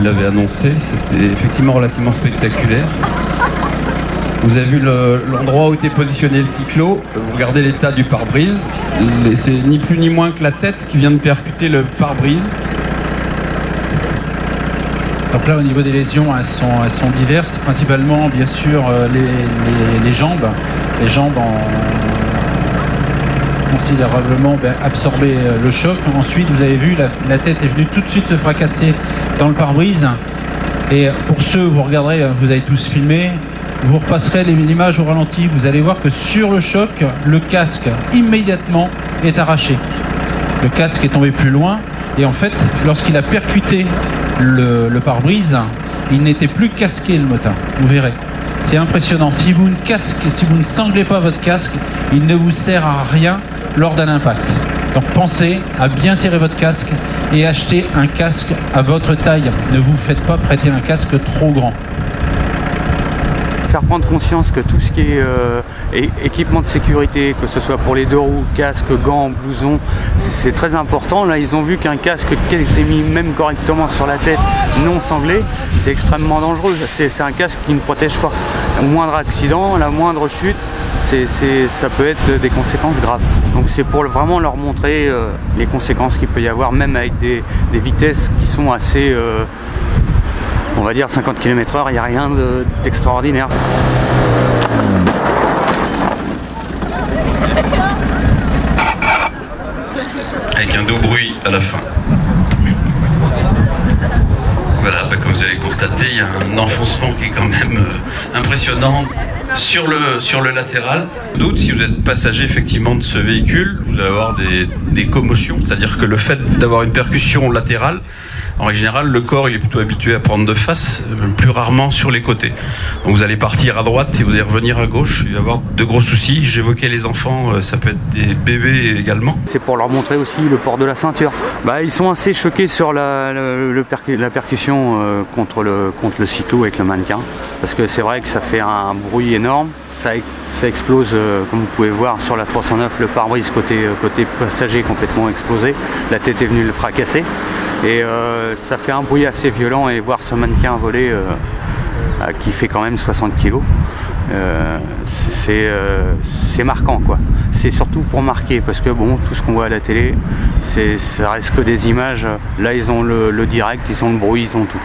vous l'avez annoncé, c'était effectivement relativement spectaculaire. Vous avez vu l'endroit où était positionné le cyclo, vous regardez l'état du pare-brise, c'est ni plus ni moins que la tête qui vient de percuter le pare-brise. Donc là, au niveau des lésions, elles sont diverses, principalement bien sûr les jambes. Les jambes ont considérablement absorbé le choc. Ensuite, vous avez vu, la tête est venue tout de suite se fracasser dans le pare-brise. Et pour ceux, vous regarderez, vous avez tous filmé, vous repasserez l'image au ralenti, vous allez voir que sur le choc, le casque immédiatement est arraché. Le casque est tombé plus loin et en fait, lorsqu'il a percuté le pare-brise, il n'était plus casqué le moteur, vous verrez. C'est impressionnant. Si vous ne sanglez pas votre casque, il ne vous sert à rien lors d'un impact. Donc pensez à bien serrer votre casque et achetez un casque à votre taille. Ne vous faites pas prêter un casque trop grand. Faire prendre conscience que tout ce qui est équipement de sécurité, que ce soit pour les deux roues, casque, gants, blouson, c'est très important. Là, ils ont vu qu'un casque qui a été mis même correctement sur la tête, non sanglé, c'est extrêmement dangereux. C'est un casque qui ne protège pas. Au moindre accident, la moindre chute, ça peut être des conséquences graves. Donc c'est pour vraiment leur montrer les conséquences qu'il peut y avoir, même avec des vitesses qui sont assez... on va dire 50 km/h, il n'y a rien d'extraordinaire. Avec un doux bruit à la fin. Voilà, comme vous avez constaté, il y a un enfoncement qui est quand même impressionnant sur le latéral. Doute, si vous êtes passager effectivement de ce véhicule, vous allez avoir des commotions, c'est-à-dire que le fait d'avoir une percussion latérale, en règle générale, le corps il est plutôt habitué à prendre de face, plus rarement sur les côtés. Donc vous allez partir à droite et vous allez revenir à gauche, il va y avoir de gros soucis. J'évoquais les enfants, ça peut être des bébés également. C'est pour leur montrer aussi le port de la ceinture. Ils sont assez choqués sur la percussion contre le cyclo avec le mannequin, parce que c'est vrai que ça fait un bruit énorme. Ça explose, comme vous pouvez voir sur la 309, le pare-brise côté passager est complètement explosé. La tête est venue le fracasser. Et ça fait un bruit assez violent, et voir ce mannequin voler qui fait quand même 60 kg, c'est marquant, quoi. C'est surtout pour marquer, parce que bon, tout ce qu'on voit à la télé, ça reste que des images. Là, ils ont le direct, ils ont le bruit, ils ont tout.